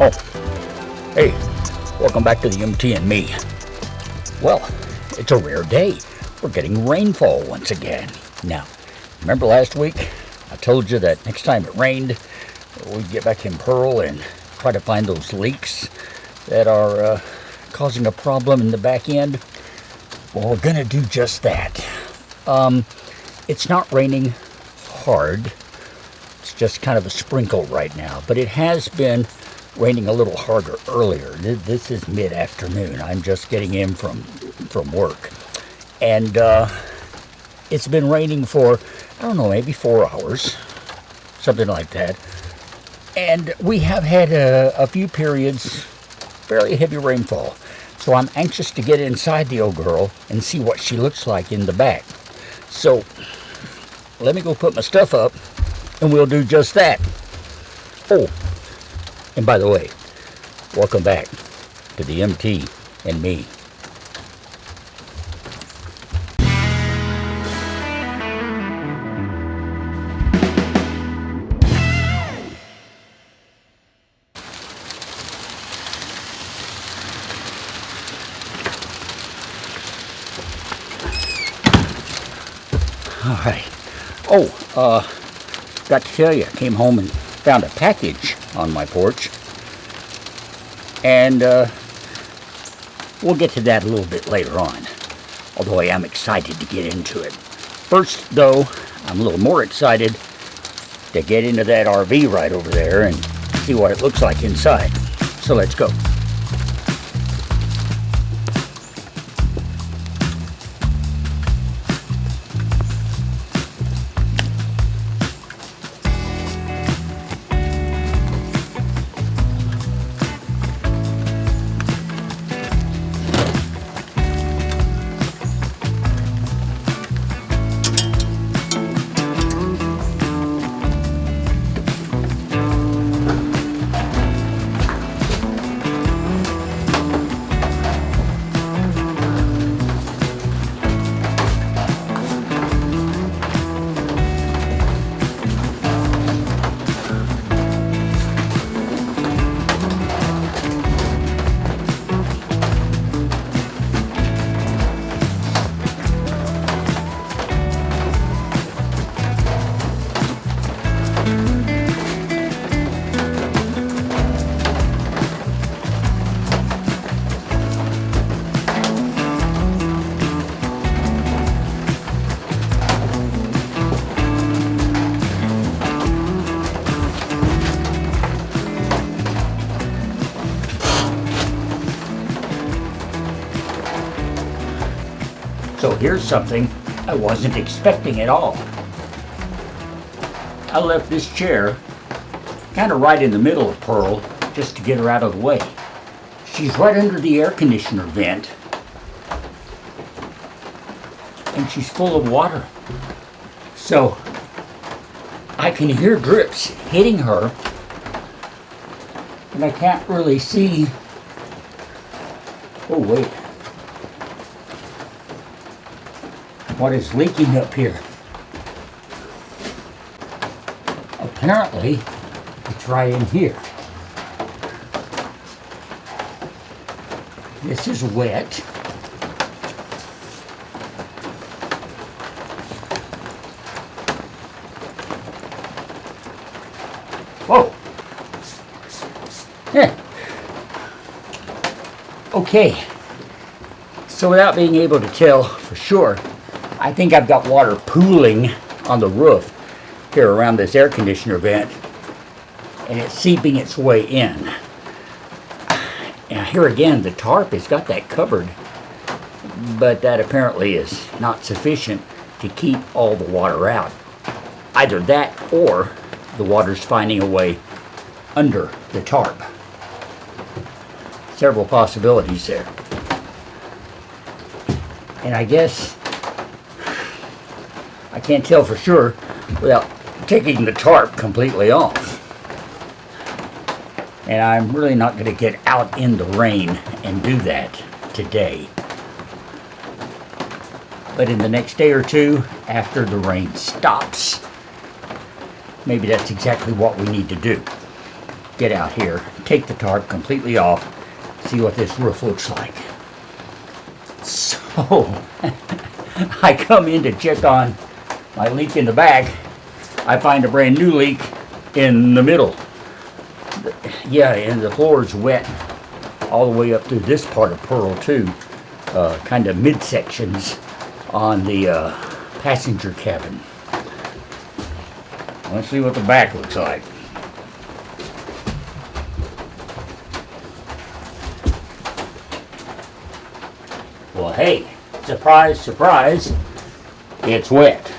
Oh, hey, welcome back to the MT and me. Well, it's a rare day. We're getting rainfall once again. Now, remember last week I told you that next time it rained, we'd get back in Pearl and try to find those leaks that are causing a problem in the back end? Well, we're going to do just that. It's not raining hard. It's just kind of a sprinkle right now, but it has been raining a little harder earlier. This is mid-afternoon. I'm just getting in from work. And it's been raining for, I don't know, maybe 4 hours, something like that. And we have had a few periods, fairly heavy rainfall. So I'm anxious to get inside the old girl and see what she looks like in the back. So let me go put my stuff up and we'll do just that. Oh, and by the way, welcome back to the MT and me. All right. Oh, got to tell you, I came home and found a package on my porch. And we'll get to that a little bit later on. Although I am excited to get into it. First, though, I'm a little more excited to get into that RV right over there and see what it looks like inside. So let's go. So here's something I wasn't expecting at all. I left this chair kind of right in the middle of Pearl just to get her out of the way. She's right under the air conditioner vent and she's full of water. So I can hear drips hitting her and I can't really see. Oh wait. What is leaking up here? Apparently, it's right in here. This is wet. Whoa. Yeah. Okay. So without being able to tell for sure, I think I've got water pooling on the roof here around this air conditioner vent, and it's seeping its way in. Now here again, the tarp has got that covered, but that apparently is not sufficient to keep all the water out. Either that or the water's finding a way under the tarp. Several possibilities there. And I guess I can't tell for sure without taking the tarp completely off. And I'm really not going to get out in the rain and do that today. But in the next day or two, after the rain stops, maybe that's exactly what we need to do. get out here, take the tarp completely off, see what this roof looks like. So, I come in to check on my leak in the back. I find a brand new leak in the middle. Yeah, and the floor is wet all the way up to this part of Pearl too. Kind of midsections on the passenger cabin. Let's see what the back looks like. Well, hey, surprise, surprise, it's wet.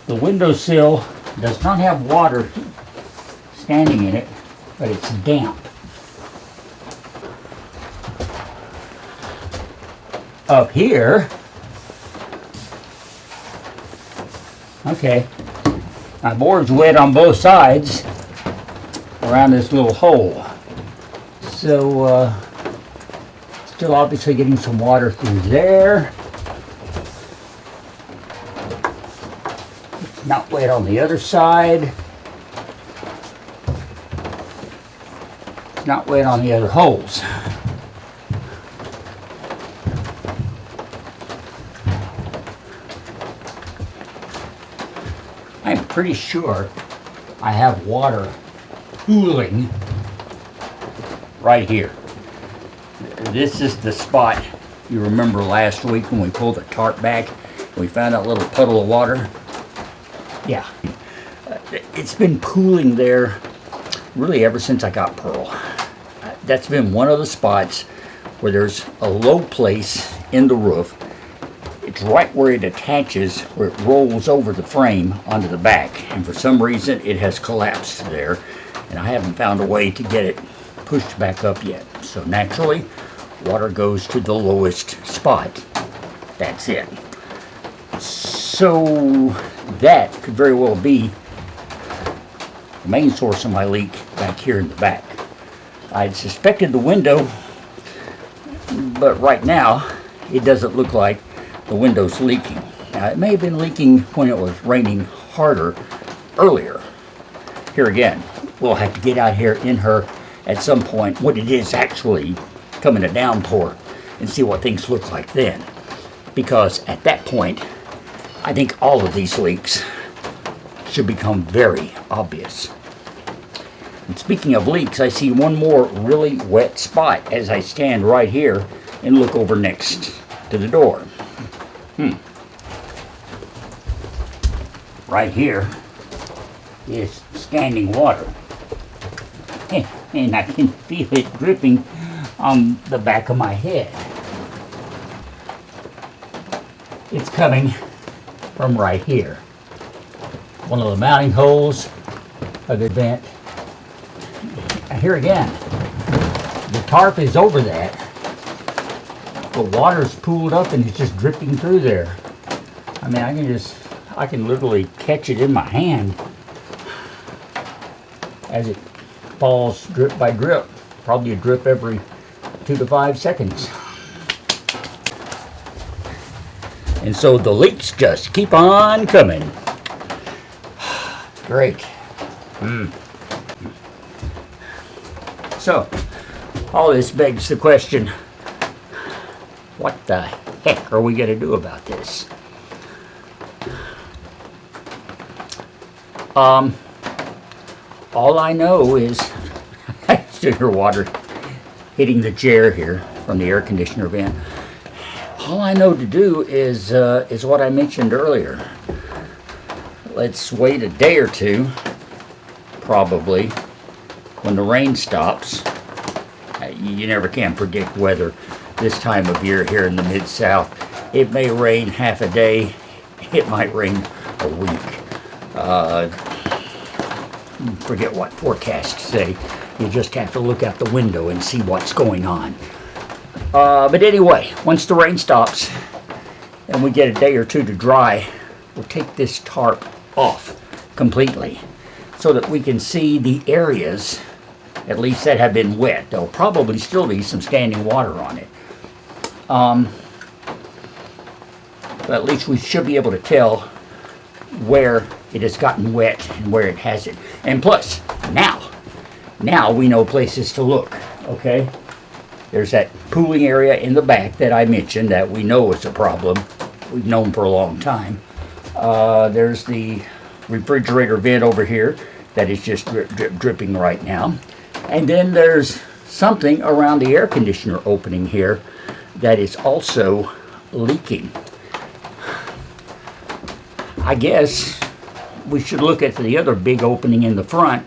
The windowsill does not have water standing in it, but it's damp. Up here, okay, my board's wet on both sides around this little hole. So, still obviously getting some water through there. It's not wet on the other side. It's not wet on the other holes. I'm pretty sure I have water pooling right here. This is the spot you remember last week when we pulled the tarp back and we found that little puddle of water. Yeah, it's been pooling there really ever since I got Pearl. That's been one of the spots where there's a low place in the roof. It's right where it attaches, where it rolls over the frame onto the back. And for some reason, it has collapsed there. And I haven't found a way to get it pushed back up yet. So naturally, water goes to the lowest spot. That's it. So that could very well be the main source of my leak back here in the back. I'd suspected the window, but right now, it doesn't look like the window's leaking. Now, it may have been leaking when it was raining harder earlier. Here again, we'll have to get out here in her at some point when it is actually coming a downpour and see what things look like then. Because at that point, I think all of these leaks should become very obvious. And speaking of leaks, I see one more really wet spot as I stand right here and look over next to the door. Right here is standing water. And I can feel it dripping on the back of my head. It's coming from right here. One of the mounting holes of the vent. Here again, the tarp is over that. The water's pooled up and it's just dripping through there. I mean, I can literally catch it in my hand as it falls drip by drip. Probably a drip every 2 to 5 seconds. And so the leaks just keep on coming. Great. So, all this begs the question, what the heck are we going to do about this? All I know is I still hear water hitting the chair here from the air conditioner vent. All I know to do is what I mentioned earlier. Let's wait a day or two, probably, when the rain stops. You never can predict weather this time of year here in the Mid-South. It may rain half a day. It might rain a week. Forget what forecasts say. You just have to look out the window and see what's going on. But anyway, once the rain stops and we get a day or two to dry, we'll take this tarp off completely so that we can see the areas, at least that have been wet. There'll probably still be some standing water on it. but at least we should be able to tell where it has gotten wet and where it hasn't. And plus, now we know places to look, okay? There's that pooling area in the back that I mentioned that we know is a problem. We've known for a long time. There's the refrigerator vent over here that is just dripping right now. And then there's something around the air conditioner opening here that is also leaking. I guess we should look at the other big opening in the front,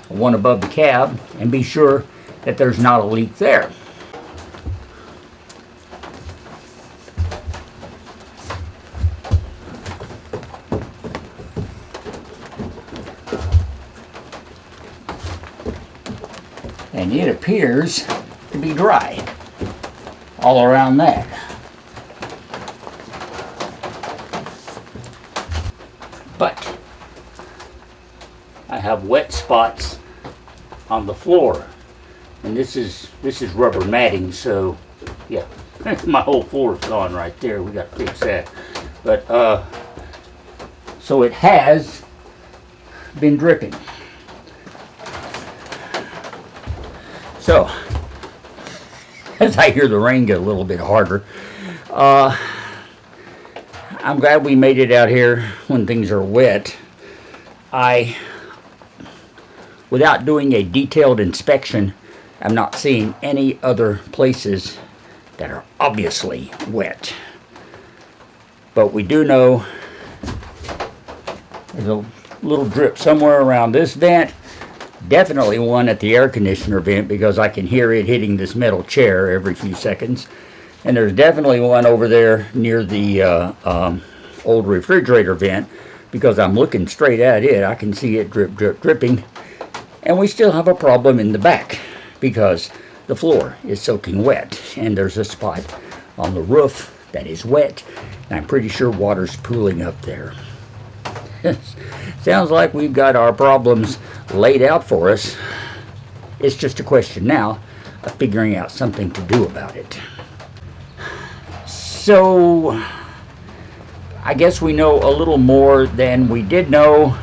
one above the cab, and be sure that there's not a leak there. And it appears to be dry all around that. But I have wet spots on the floor, and this is rubber matting, so yeah, my whole floor is gone right there. We got to fix that. But so it has been dripping. So as I hear the rain get a little bit harder, I'm glad we made it out here when things are wet. Without doing a detailed inspection, I'm not seeing any other places that are obviously wet. But we do know there's a little drip somewhere around this vent. Definitely one at the air conditioner vent because I can hear it hitting this metal chair every few seconds. And there's definitely one over there near the old refrigerator vent because I'm looking straight at it. I can see it drip, drip, dripping. And we still have a problem in the back because the floor is soaking wet. And there's a spot on the roof that is wet. And I'm pretty sure water's pooling up there. Sounds like we've got our problems laid out for us. It's just a question now of figuring out something to do about it. So I guess we know a little more than we did know,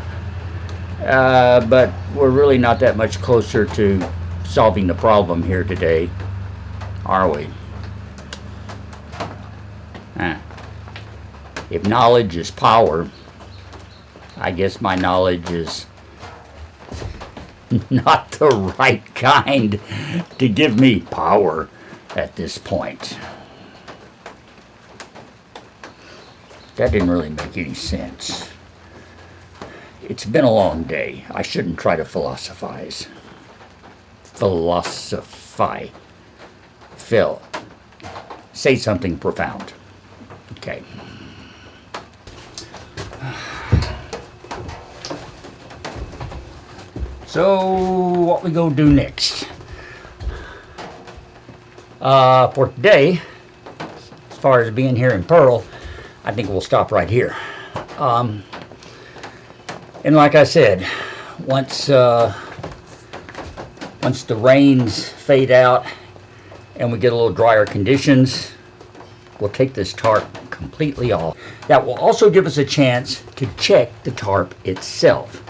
but we're really not that much closer to solving the problem here today, are we? If knowledge is power, I guess my knowledge is not the right kind to give me power at this point. That didn't really make any sense. It's been a long day. I shouldn't try to philosophize. Phil. Say something profound. Okay. So, what we gonna do next? For today, as far as being here in Pearl, I think we'll stop right here. And like I said, once the rains fade out and we get a little drier conditions, we'll take this tarp completely off. That will also give us a chance to check the tarp itself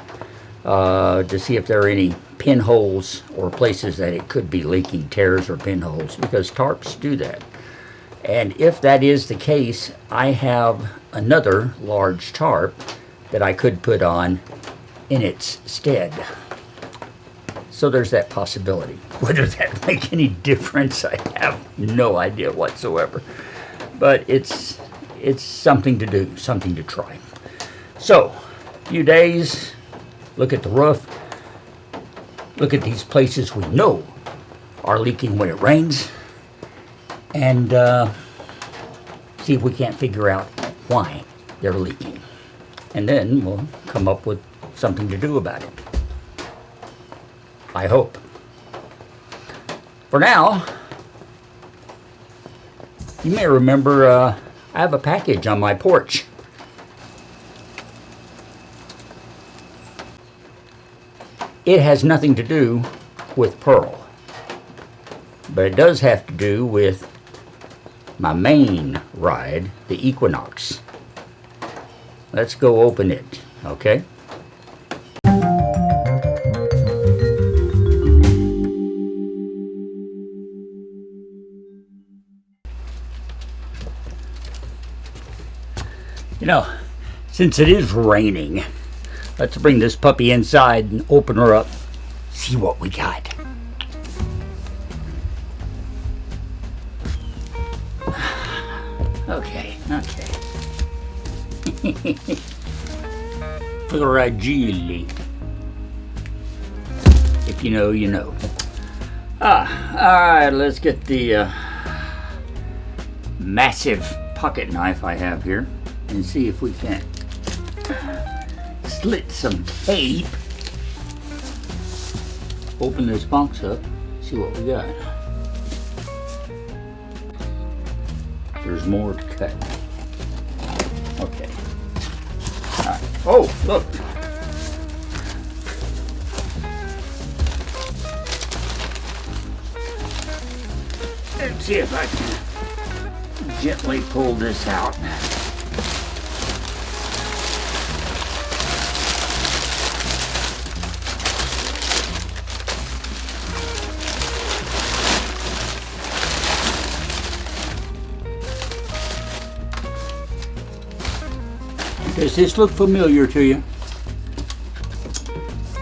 to see if there are any pinholes or places that it could be leaking, tears or pinholes, because tarps do that. And if that is the case, I have another large tarp that I could put on in its stead. So there's that possibility. Whether that make any difference, I have no idea whatsoever. But it's something to do, something to try. So, a few days, look at the roof, look at these places we know are leaking when it rains, and see if we can't figure out why they're leaking. And then we'll come up with something to do about it. I hope. For now, you may remember I have a package on my porch. It has nothing to do with Pearl, but it does have to do with my main ride, the Equinox. Let's go open it, okay? You know, since it is raining, let's bring this puppy inside and open her up, see what we got. Okay. Fragile. If you know, you know. Alright, let's get the massive pocket knife I have here and see if we can slit some tape. Open this box up, see what we got. There's more to cut. Okay. All right. Oh, look. Let's see if I can gently pull this out. Does this look familiar to you?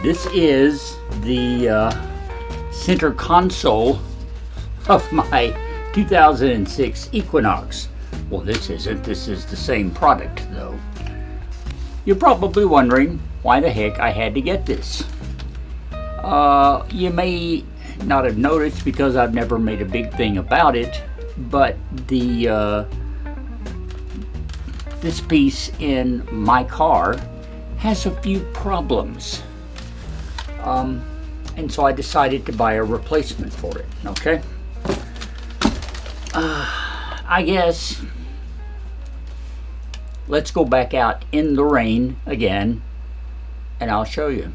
This is the center console of my 2006 Equinox. Well, this isn't. This is the same product, though. You're probably wondering why the heck I had to get this. You may not have noticed because I've never made a big thing about it, but this piece in my car has a few problems. And so I decided to buy a replacement for it, okay? I guess let's go back out in the rain again and I'll show you.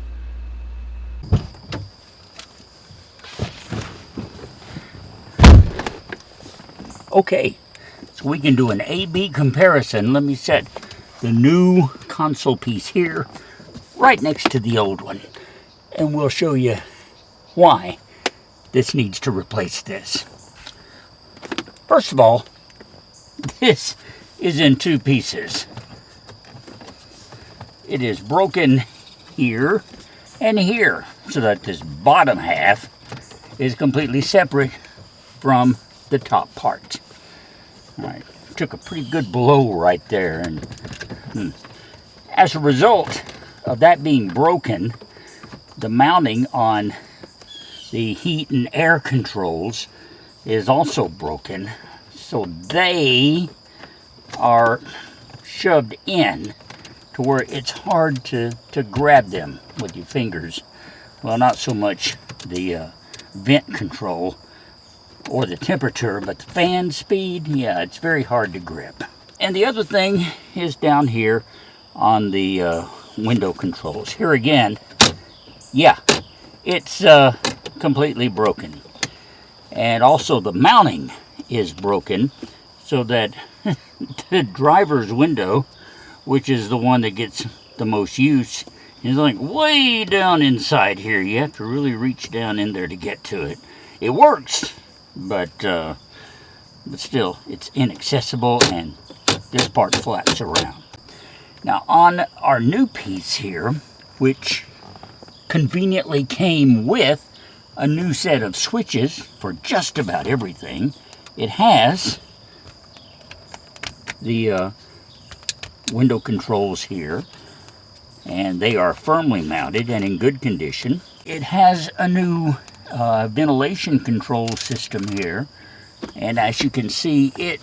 Okay. So we can do an A-B comparison. Let me set the new console piece here right next to the old one. And we'll show you why this needs to replace this. First of all, this is in two pieces. It is broken here and here, so that this bottom half is completely separate from the top part. Alright, took a pretty good blow right there, and as a result of that being broken, the mounting on the heat and air controls is also broken, so they are shoved in to where it's hard to grab them with your fingers. Well, not so much the vent control or the temperature, but the fan speed, yeah, it's very hard to grip. And the other thing is down here on the window controls. Here again, yeah, it's completely broken. And also the mounting is broken, so that the driver's window, which is the one that gets the most use, is like way down inside here. You have to really reach down in there to get to it. It works, but still, it's inaccessible, and this part flaps around. Now, on our new piece here, which conveniently came with a new set of switches for just about everything, it has the window controls here, and they are firmly mounted and in good condition. It has a new ventilation control system here, and as you can see, it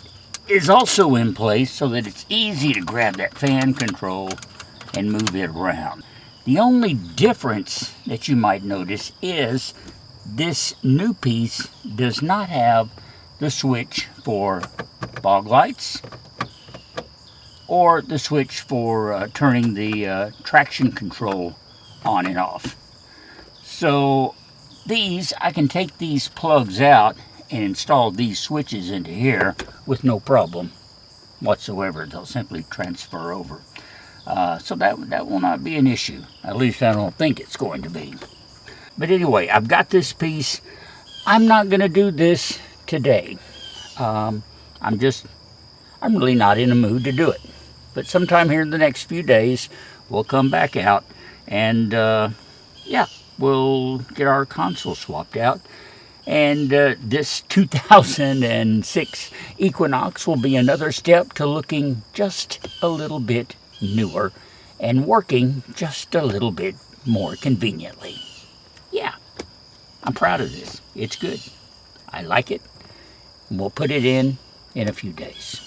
is also in place so that it's easy to grab that fan control and move it around. The only difference that you might notice is this new piece does not have the switch for fog lights or the switch for turning the traction control on and off. So I can take these plugs out and install these switches into here with no problem whatsoever. They'll simply transfer over. So that will not be an issue. At least I don't think it's going to be. But anyway, I've got this piece. I'm not going to do this today. I'm really not in a mood to do it. But sometime here in the next few days, we'll come back out and yeah, we'll get our console swapped out. And this 2006 Equinox will be another step to looking just a little bit newer and working just a little bit more conveniently. Yeah, I'm proud of this. It's good. I like it. We'll put it in a few days.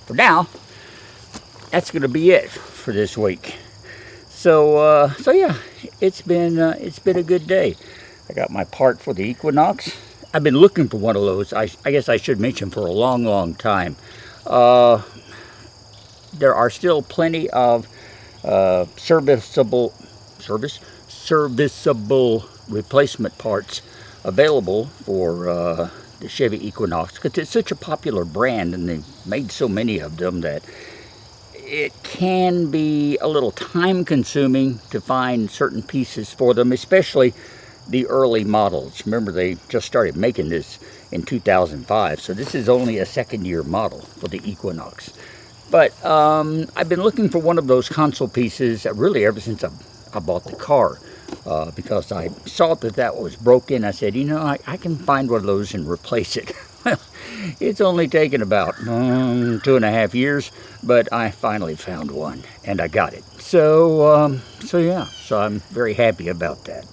For now, that's going to be it for this week. So yeah, it's been a good day. I got my part for the Equinox. I've been looking for one of those. I guess I should mention for a long time. There are still plenty of serviceable replacement parts available for the Chevy Equinox, because it's such a popular brand and they've made so many of them that it can be a little time consuming to find certain pieces for them, especially the early models. Remember, they just started making this in 2005, so this is only a second-year model for the Equinox. But I've been looking for one of those console pieces really ever since I bought the car, because I saw that was broken. I said, you know, I can find one of those and replace it. It's only taken about 2.5 years, but I finally found one and I got it. So yeah, so I'm very happy about that.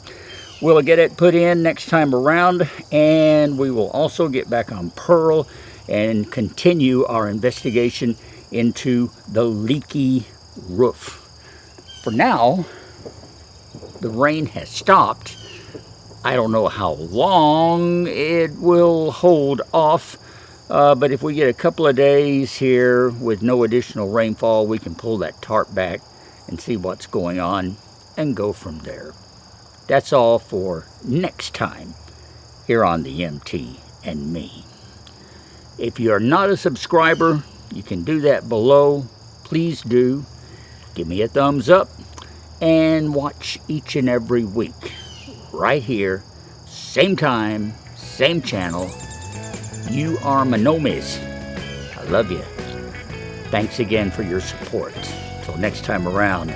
We'll get it put in next time around, and we will also get back on Pearl and continue our investigation into the leaky roof. For now, the rain has stopped. I don't know how long it will hold off, but if we get a couple of days here with no additional rainfall, we can pull that tarp back and see what's going on and go from there. That's all for next time here on the MT and Me. If you're not a subscriber, you can do that below. Please do. Give me a thumbs up and watch each and every week right here, same time, same channel. You are my nomies. I love you. Thanks again for your support. Till next time around,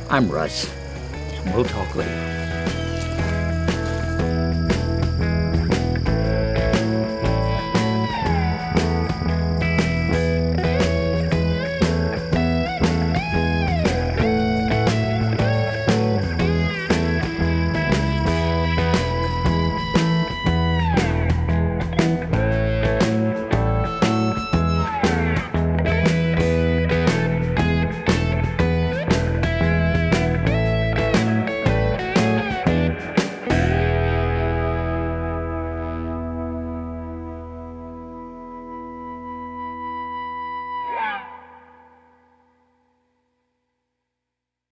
I'm Russ, and we'll talk later.